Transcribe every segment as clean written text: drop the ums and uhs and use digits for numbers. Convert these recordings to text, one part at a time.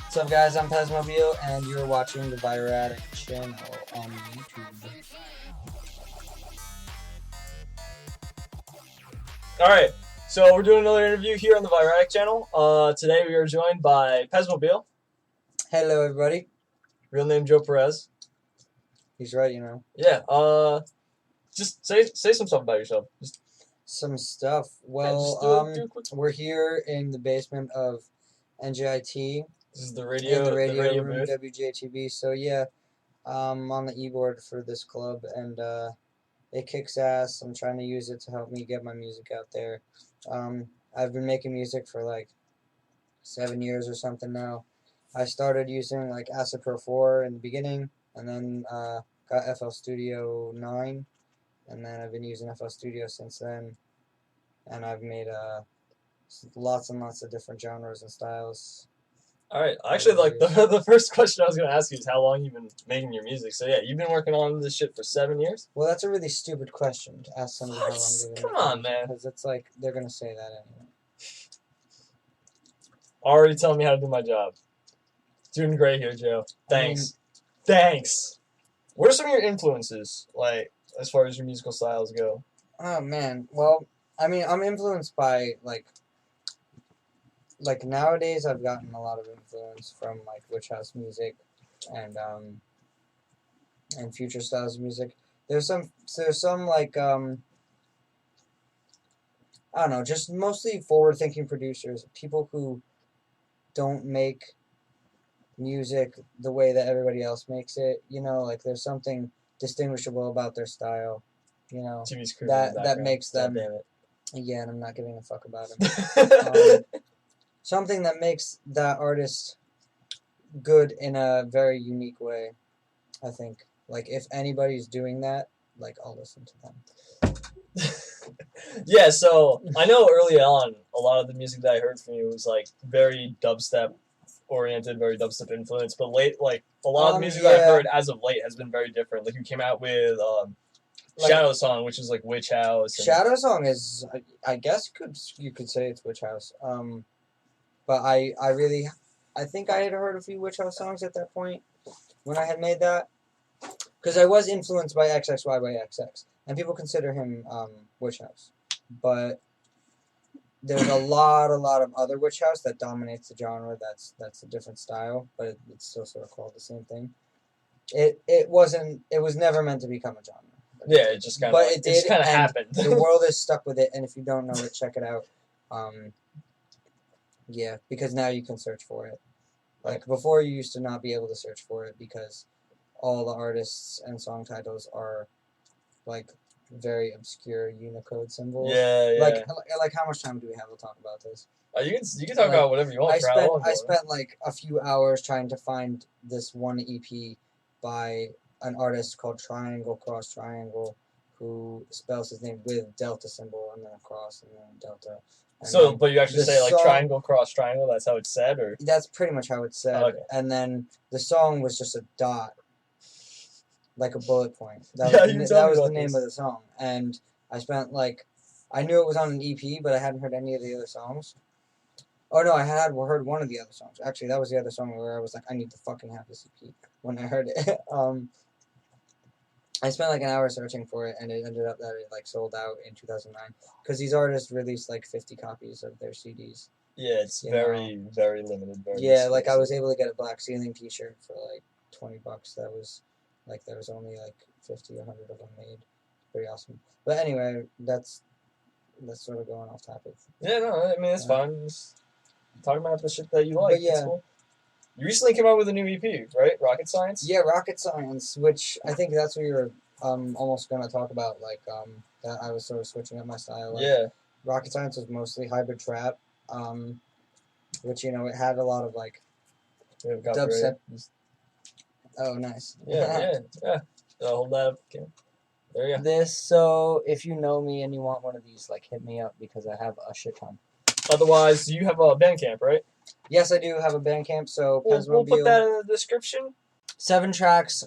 What's up, guys? I'm Pezmobile, and you're watching the Vyratik channel on YouTube. Alright, so we're doing another interview here on the Vyratik channel. Today we are joined by Pezmobile. Hello, everybody. Real name Joe Perez. He's right, you know. Yeah, just say some stuff about yourself. Just, Some stuff. Well, do a quick... we're here in the basement of NJIT. This is the radio, in the radio room, booth. WJTV. So, yeah, I'm on the e-board for this club, and it kicks ass. I'm trying to use it to help me get my music out there. I've been making music for like 7 years or something now. I started using like Acid Pro 4 in the beginning, and then got FL Studio 9, and then I've been using FL Studio since then. And I've made lots and lots of different genres and styles. Alright, actually, like, the first question I was going to ask you is how long you've been making your music. So, yeah, you've been working on this shit for 7 years? Well, that's a really stupid question to ask somebody how long they've been. Come on, man. Because it's like, they're going to say that anyway. Already telling me how to do my job. Doing great here, Joe. Thanks. Thanks. What are some of your influences, like, as far as your musical styles go? Oh, man. Well, I mean, I'm influenced by, like nowadays I've gotten a lot of influence from, like, witch house music and future styles of music. There's some, like, I don't know, just mostly forward-thinking producers, people who don't make music the way that everybody else makes it, you know, like, there's something distinguishable about their style, you know, that makes them, yeah, and I'm not giving a fuck about them. Something that makes that artist good in a very unique way, I think. Like, if anybody's doing that, like, I'll listen to them. Yeah, so I know early on, a lot of the music that I heard from you was, like, very dubstep oriented, very dubstep influenced, but late, like, a lot of the music that I've heard as of late has been very different. Like, you came out with like, Shadow Song, which is like Witch House. Shadow Song is, I guess you could say it's Witch House. But I think I had heard a few Witch House songs at that point when I had made that. Because I was influenced by XXY by XX. And people consider him Witch House. But there's a lot of other Witch House that dominates the genre. That's a different style, but it's still sort of called the same thing. It was never meant to become a genre. Yeah, it just kind of it did, kind of happened. The world is stuck with it, and if you don't know it, check it out. Yeah, because now you can search for it. Like, before you used to not be able to search for it because all the artists and song titles are, like, very obscure Unicode symbols. Yeah, yeah. Like how much time do we have to talk about this? You can talk about whatever you want. I spent like a few hours trying to find this one EP by an artist called Triangle Cross Triangle, who spells his name with delta symbol and then a cross and then delta. So, but you actually say, like, triangle, cross, triangle, that's how it's said, or? That's pretty much how it's said. Okay. And then the song was just a dot, like a bullet point. That was the name of the song. And I spent, like, I knew it was on an EP, but I hadn't heard any of the other songs. Oh, no, I had heard one of the other songs. Actually, that was the other song where I was like, I need to fucking have this EP when I heard it. I spent like an hour searching for it, and it ended up that it like sold out in 2009 because these artists released like 50 copies of their CDs. Yeah, it's very limited. Yeah, like I was able to get a Black Ceiling T-shirt for like $20. That was like there was only like 50 or 100 of them made. Pretty awesome. But anyway, that's sort of going off topic. Yeah, no, I mean it's fun. Just talking about the shit that you like. But yeah. It's cool. You recently came out with a new EP, right? Rocket Science? Yeah, Rocket Science, which I think that's what you were almost going to talk about, like, that I was sort of switching up my style. Like, yeah. Rocket Science was mostly hybrid trap, which, you know, it had a lot of, like, dubstep. Oh, nice. Yeah. Hold that up. Okay. There you go. So, if you know me and you want one of these, like, hit me up because I have a shit ton. Otherwise, you have a Bandcamp, right? Yes, I do have a Bandcamp, so we'll put that in the description. 7 tracks.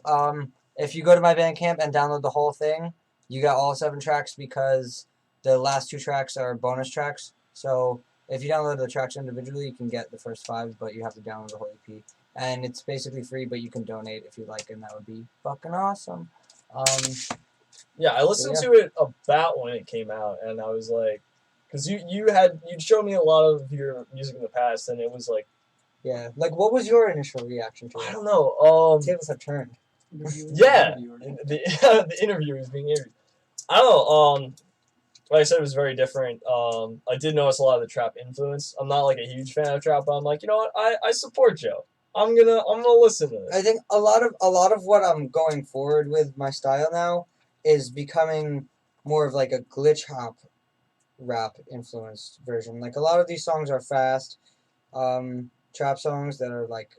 If you go to my Bandcamp and download the whole thing, you got all 7 tracks because the last 2 tracks are bonus tracks. So If you download the tracks individually, you can get the first 5, but you have to download the whole EP. And it's basically free, but you can donate if you like, and that would be fucking awesome. Yeah, I listened to it about when it came out, and I was like, because you'd shown me a lot of your music in the past, and it was like, yeah, like what was your initial reaction to it? I don't know. Tables have turned. Yeah, the interview was being interviewed. I don't know. Like I said, it was very different. I did notice a lot of the trap influence. I'm not like a huge fan of trap, but I'm like, you know what? I support Joe. I'm gonna listen to this. I think a lot of what I'm going forward with my style now is becoming more of like a glitch hop rap influenced version. Like a lot of these songs are fast trap songs that are like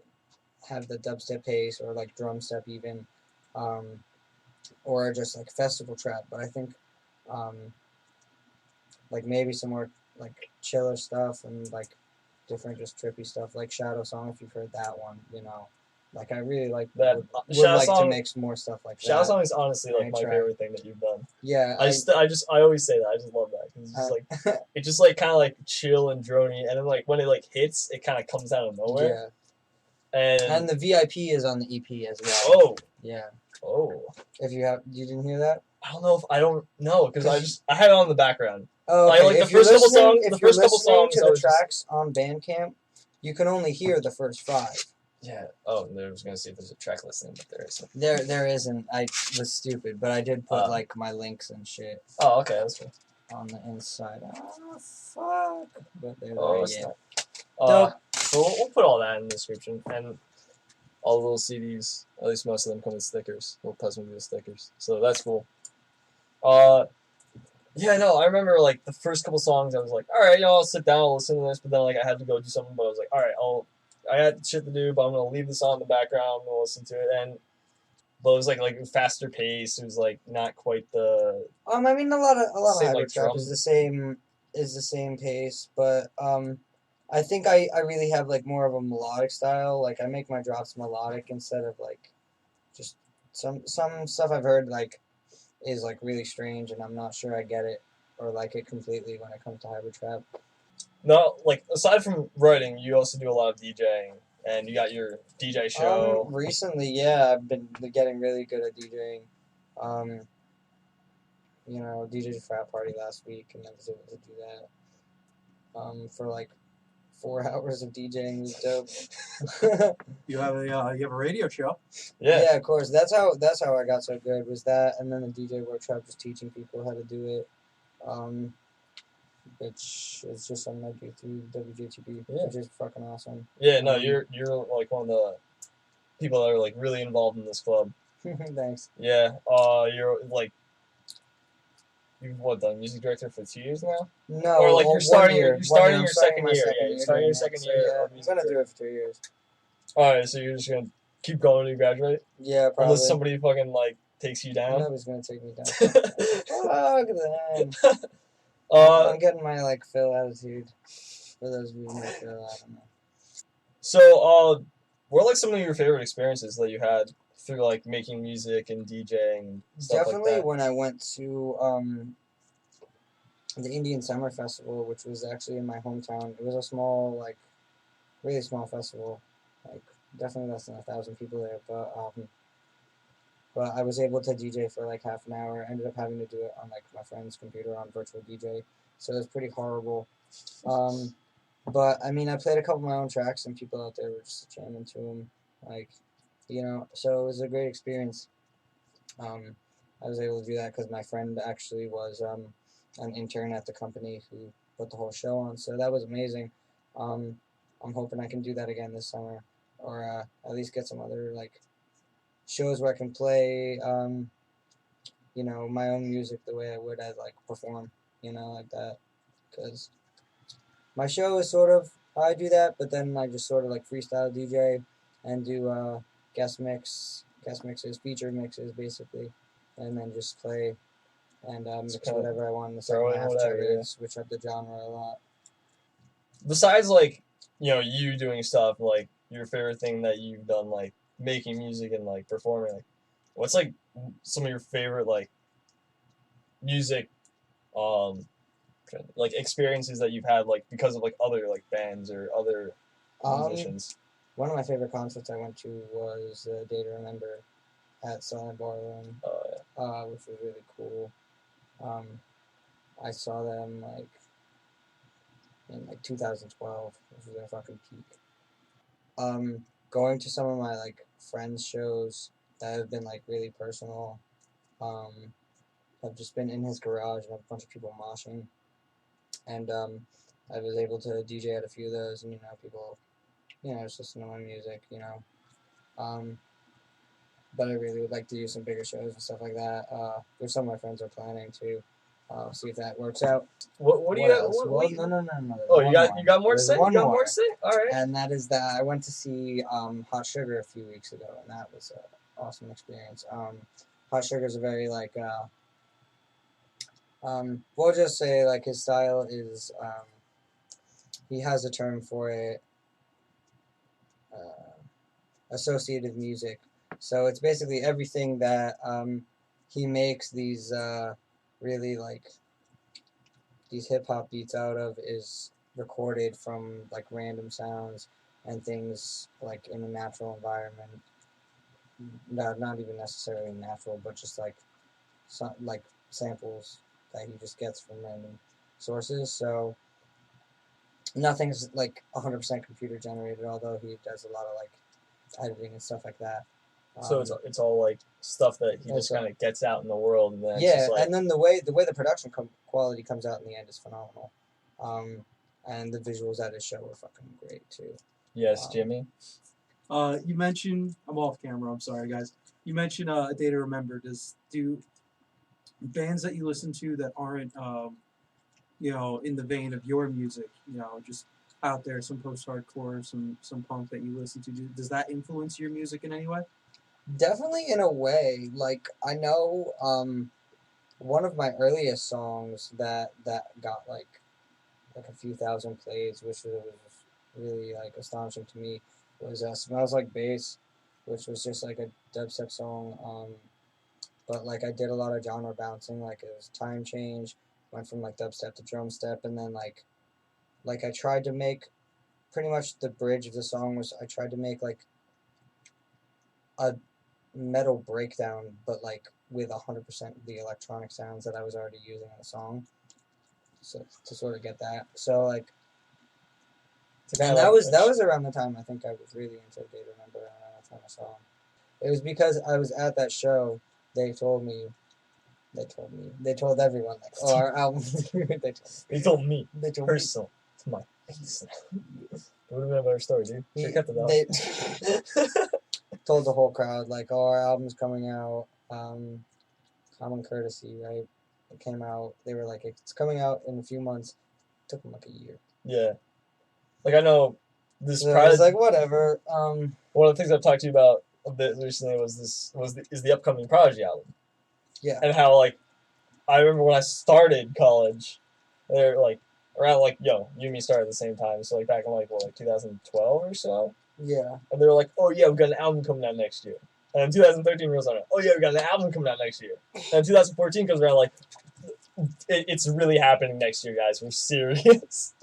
have the dubstep pace or like drum step even, or just like festival trap. But I think like maybe some more like chiller stuff and like different just trippy stuff like Shadow Song, if you've heard that one, like I really like that. would like to make some more stuff like Shadow that. Song is honestly like my favorite thing that you've done. Yeah, I always say that. I just love that because it's just like it's just like kind of like chill and drony, and then like when it like hits, it kind of comes out of nowhere. Yeah. And the VIP is on the EP as well. Oh. Yeah. Oh. If you didn't hear that? I don't know if I don't know because I had it on the background. Oh, okay. Like the first couple songs. If you're listening to the tracks on Bandcamp, you can only hear the first 5. Yeah. Oh, I was gonna see if there's a track listing, but there isn't. There isn't. I was stupid, but I did put like my links and shit. Oh, okay, that's cool. On the inside. Oh fuck! But there. Dope. So we'll put all that in the description and all the little CDs. At least most of them come with stickers, little Pezmobile stickers. So that's cool. Yeah, no, I remember like the first couple songs. I was like, all right, I'll sit down, I'll listen to this. But then like I had to go do something. But I was like, all right, I had shit to do, but I'm gonna leave this on in the background. I'm gonna listen to it, but it was like faster pace. It was like not quite the. I mean, a lot of hybrid like trap is the same pace, but I think I really have like more of a melodic style. Like I make my drops melodic instead of like just some stuff I've heard like is like really strange, and I'm not sure I get it or like it completely when it comes to hybrid trap. No, like aside from writing, you also do a lot of DJing, and you got your DJ show. Recently, yeah, I've been getting really good at DJing. DJed a frat party last week, and I was able to do that. For like 4 hours of DJing was dope. You have a radio show. Yeah, of course. That's how I got so good was that, and then the DJ workshop, just teaching people how to do it. Which is just something I do through WJTB, which is fucking awesome. Yeah, no, you're like one of the people that are like really involved in this club. Thanks. Yeah, you're like you've done music director for 2 years now? No, or like you're starting your second year. You're starting your second year. Yeah, I'm gonna do it for 2 years. All right, so you're just gonna keep going till you graduate? Yeah, probably. Unless somebody fucking like takes you down. Nobody's gonna take me down. Fuck them. I'm getting my like Phil attitude. For those of you who know Phil, I don't know. So, what are like some of your favorite experiences that you had through like making music and DJing? Stuff Definitely like that? when I went to the Indian Summer Festival, which was actually in my hometown. It was a small, like, really small festival. Like, definitely less than 1,000 people there, but I was able to DJ for like half an hour. I ended up having to do it on like my friend's computer on virtual DJ, so it was pretty horrible. But I mean, I played a couple of my own tracks, and people out there were just jamming to them, like, so it was a great experience. I was able to do that because my friend actually was an intern at the company who put the whole show on, so that was amazing. I'm hoping I can do that again this summer, or at least get some other like shows where I can play, my own music the way I would as like perform, like that. Because my show is sort of how I do that, but then I just sort of like freestyle DJ and do guest mixes, feature mixes basically, and then just play and mix whatever I want in the second half to switch up the genre a lot. Besides like, you doing stuff, like your favorite thing that you've done, like making music and like performing, like what's like some of your favorite like music like experiences that you've had like because of like other like bands or other musicians? One of my favorite concerts I went to was Day to Remember at Silent Barroom, which was really cool. I saw them like in like 2012, which was their fucking peak. Going to some of my like friends' shows that have been like really personal. I've just been in his garage and have a bunch of people moshing, and I was able to DJ at a few of those, and people, just listen to my music, But I really would like to do some bigger shows and stuff like that. Which some of my friends are planning to. See if that works out. What do you else? Well, no. Oh, you got more to say? You got more to say? All right. And that is that I went to see Hot Sugar a few weeks ago, and that was an awesome experience. Hot Sugar is a very like we'll just say like his style is he has a term for it, associative music. So it's basically everything that he makes these really like these hip hop beats out of is recorded from like random sounds and things like in a natural environment. Not even necessarily natural, but just like like samples that he just gets from random sources. So nothing's like 100% computer generated, although he does a lot of like editing and stuff like that. So it's all like stuff that he just kind of gets out in the world, and then it's just like, and then the way the production quality comes out in the end is phenomenal, and the visuals at his show were fucking great too. Yes, Jimmy. You mentioned I'm off camera. I'm sorry, guys. You mentioned A Day to Remember. Do bands that you listen to that aren't in the vein of your music, just out there, some post-hardcore, some punk that you listen to, does that influence your music in any way? Definitely in a way. Like I know one of my earliest songs that got like a few thousand plays, which was really like astonishing to me, was Smells Like Bass, which was just like a dubstep song. But like I did a lot of genre bouncing, like it was time change, went from like dubstep to drum step, and then like I tried to make pretty much the bridge of the song was I tried to make like a metal breakdown, but like with 100% of the electronic sounds that I was already using in the song. So to sort of get that, so like, and that was around the time I think I was really into Day to Remember, around the time I saw him. It was because I was at that show. They told everyone like, oh, our album. They told me. They told personal to my face. It would have been a better story, dude. Should have kept it out. Told the whole crowd like, oh, our album's coming out. Common Courtesy, right? It came out. They were like, it's coming out in a few months. It took them like a year. Yeah. Like I know this. So I was like, whatever. One of the things I've talked to you about a bit recently is the upcoming Prodigy album. Yeah. And how like I remember when I started college, they're like around like you and me started at the same time, so like back in like 2012 or so. Yeah. And they were like, oh yeah, we got an album coming out next year. And in 2013 rolls around, oh yeah, we got an album coming out next year. And 2014 comes around like, it's really happening next year, guys. We're serious.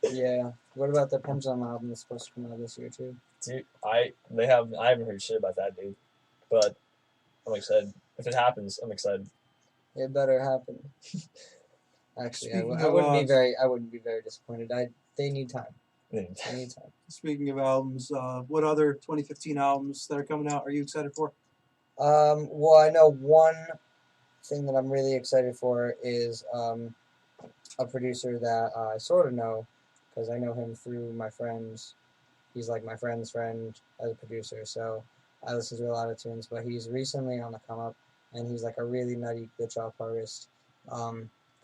Yeah. What about the Pendulum album that's supposed to come out this year too? Dude, I haven't heard shit about that, dude. But I'm excited. If it happens, I'm excited. It better happen. Actually, I wouldn't be very disappointed. They need time. They need time. Speaking of albums, what other 2015 albums that are coming out are you excited for? Well, I know one thing that I'm really excited for is a producer that I sort of know, because I know him through my friends. He's like my friend's friend as a producer, so I listen to a lot of tunes. But he's recently on the come up, and he's like a really nutty glitch hop artist,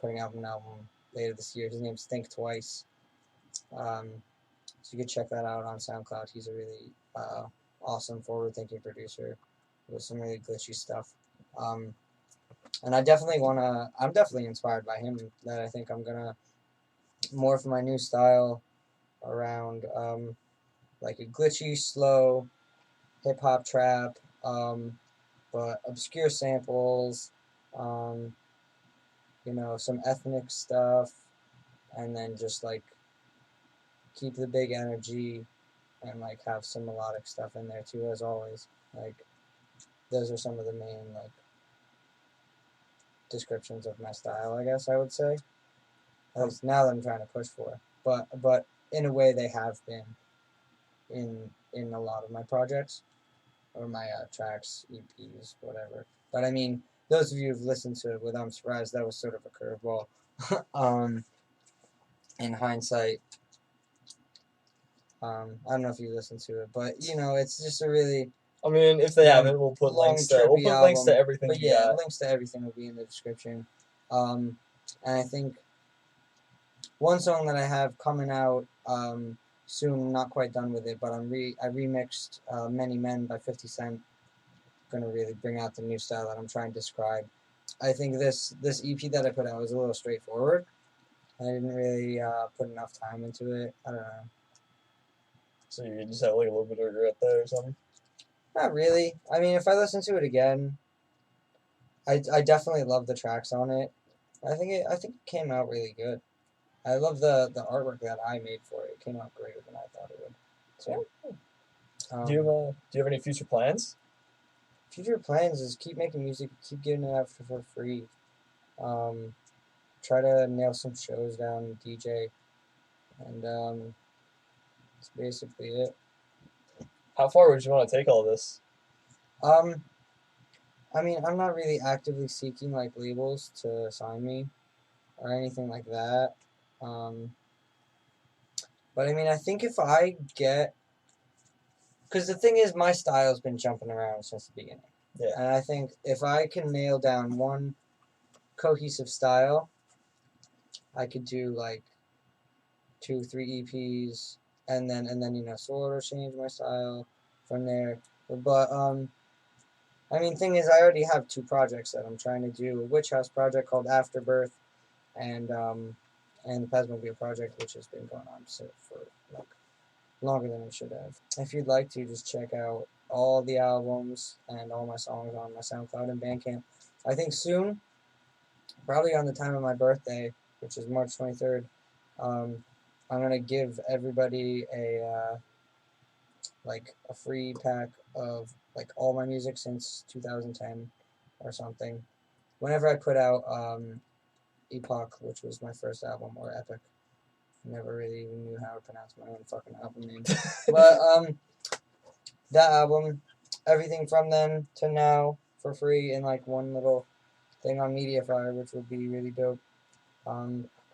putting out an album later this year. His name's Think Twice. So you could check that out on SoundCloud. He's a really awesome, forward-thinking producer with some really glitchy stuff. And I'm definitely inspired by him, that I think I'm gonna morph my new style around like a glitchy, slow hip-hop trap, but obscure samples, some ethnic stuff, and then just like keep the big energy and like have some melodic stuff in there too, as always. Like those are some of the main like descriptions of my style, I guess I would say. At least now that I'm trying to push for. But in a way they have been in a lot of my projects or my tracks, EPs, whatever. But I mean, those of you who've listened to it with I'm Surprised, that was sort of a curveball. In hindsight, I don't know if you listened to it, but you know, it's just a really I mean, if they long- haven't, we'll put long, links to trippy links to album. everything But you yeah, got. links to everything will be in the description. And I think one song that I have coming out soon, not quite done with it, but I remixed Many Men by 50 Cent. Gonna really bring out the new style that I'm trying to describe. I think this EP that I put out was a little straightforward. I didn't really put enough time into it. I don't know. So you just have like a little bit of regret there or something. Not really. I mean, if I listen to it again, I definitely love the tracks on it. I think it came out really good. I love the artwork that I made for it. It came out greater than I thought it would. So, Do you have any future plans? future plans is keep making music, keep getting it out for free. Try to nail some shows down, DJ, and that's basically it. How far would you want to take all this? I mean, I'm not really actively seeking like labels to sign me or anything like that. But I mean, I think if I get, because the thing is, my style's been jumping around since the beginning. Yeah. And I think if I can nail down one cohesive style, I could do like 2, 3 EPs, and then you know sort of change my style from there. But I mean, thing is, I already have 2 projects that I'm trying to do: a Witch House project called Afterbirth, and the Pezmobile project, which has been going on for like longer than it should have. If you'd like to, just check out all the albums and all my songs on my SoundCloud and Bandcamp. I think soon, probably on the time of my birthday, which is March 23rd, I'm gonna give everybody a free pack of like all my music since 2010 or something. Whenever I put out Epoch, which was my first album, or Epic. Never really even knew how to pronounce my own fucking album name. But that album, everything from then to now for free in like one little thing on Mediafire, which would be really dope.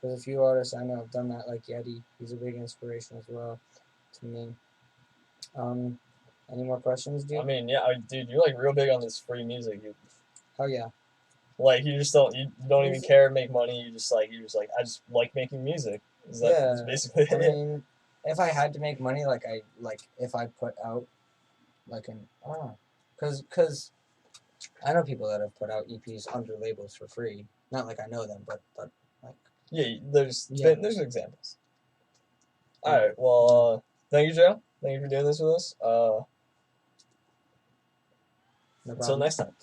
There's a few artists I know have done that, like Yeti. He's a big inspiration as well to me. Any more questions, dude? I mean, yeah, dude, you're like real big on this free music. Oh yeah. Like you don't even care to make money. You're just like I just like making music. That's basically it. I mean, if I had to make money, if I put out like an I don't know, cause I know people that have put out EPs under labels for free. Not like I know them, but like yeah, there's Yeah. there's examples. All right, well, thank you, Joe. Thank you for doing this with us. no Until problem. next time.